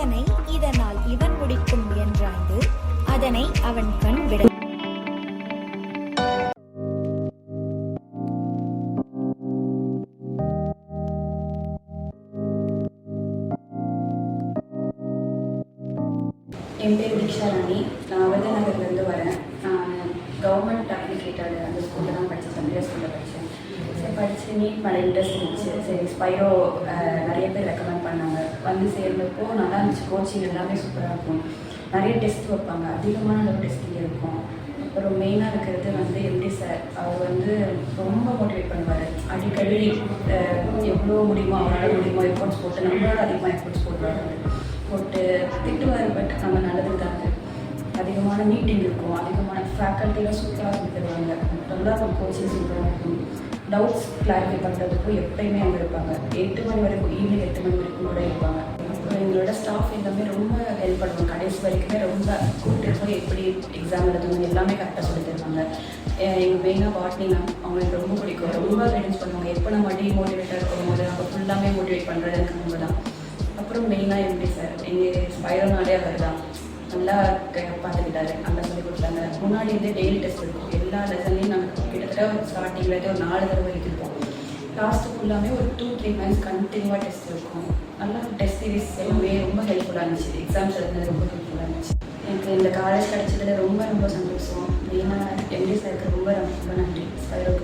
இதனால் இவன் முடிக்கும் என்றாய்ந்து அதனை அவன் கண் விட என் பேர் தீக்ஷா ராணி. நான் விருதுநகர்லேருந்து வரேன். நான் கவர்மெண்ட் அப்ளிகேட்டட் அந்த ஸ்கூலில் தான் படித்தேன், சந்திரா ஸ்கூலில் படித்தேன். சரி படித்து நீட் மேலே இன்ட்ரெஸ்ட் இருந்துச்சு. சரி ஸ்பைரோ நிறைய பேர் ரெக்கமெண்ட் பண்ணாங்க. வந்து சேர்ந்தப்போ நல்லா இருந்துச்சு. கோச்சிங் எல்லாமே சூப்பராக இருக்கும். நிறைய டெஸ்ட் வைப்பாங்க, அதிகமான அளவு டெஸ்டிங் இருக்கும். அப்புறம் மெயினாக இருக்கிறது வந்து எம்டி சார். அவர் வந்து ரொம்ப மோட்டிவேட் பண்ணுவார். அடிக்கடி எவ்வளோ முடியுமோ அவரால் முடியுமோ எஃபோர்ட்ஸ் போட்டு நம்மளோட அதிகமாக எஃபோர்ட்ஸ் போட்டு திட்டுவார். பட் நம்ம நல்லது தாங்க. அதிகமான மீட்டிங் இருக்கும், அதிகமான ஃபேக்கல்ட்டிலாம் சூப்பராக சொல்லி தருவாங்க. நல்லா இருக்கும், கோச்சிங் சூப்பராக இருக்கும். டவுட்ஸ் கிளாரிஃபை பண்ணுறதுக்கும் எப்பயுமே அங்கே இருப்பாங்க. 8 மணி வரைக்கும், ஈவினிங் 8 மணி வரைக்கும் கூட இருப்பாங்க. அப்புறம் எங்களோட ஸ்டாஃப் எல்லாமே ரொம்ப ஹெல்ப் பண்ணுவாங்க. கடைசி வரைக்குமே ரொம்ப கூப்பிட்டு போய் எப்படி எக்ஸாம் எழுதணும் எல்லாமே கரெக்டாக சொல்லி தருவாங்க. எங்கள் மெயினாக பாட்னி மேம், அவங்களுக்கு ரொம்ப பிடிக்கும். ரொம்ப கைடன்ஸ் பண்ணுவாங்க. எப்போ நம்ம டிமோட்டிவேட்டாக இருக்கும்போது அப்போ ஃபுல்லாமே மோட்டிவேட் பண்ணுறது எனக்கு ரொம்ப தான். அப்புறம் மெயினாக எப்படி சார் எங்கள் ஸ்பைரோனாலே அவர் தான் நல்லா பார்த்துக்கிட்டாரு, நல்லா சொல்லி கொடுத்தாங்க. முன்னாடி வந்து டெய்லி டெஸ்ட் இருக்கும். எல்லா லெசன்லையும் நாங்கள் கிட்டத்தட்ட ஸ்டார்டிங்கில் ஒரு 4 தடவை எழுதிருப்போம். லாஸ்ட்டு ஃபுல்லாமே ஒரு 2-3 மந்த்ஸ் கண்டினியூவாக டெஸ்ட் இருக்கும். நல்லா டெஸ்ட் சீரிஸ் எல்லாமே ரொம்ப ஹெல்ப்ஃபுல்லாக இருந்துச்சு. எக்ஸாம்ஸ் எழுதுனது ரொம்ப ஹெல்ப்ஃபுல்லாக இருந்துச்சு. எனக்கு இந்த காலேஜ் கிடச்சதில் ரொம்ப ரொம்ப சந்தோஷம். மெயினாக எம்டி சாருக்கு ரொம்ப ரொம்ப நன்றி. ஸ்பைரோக்கு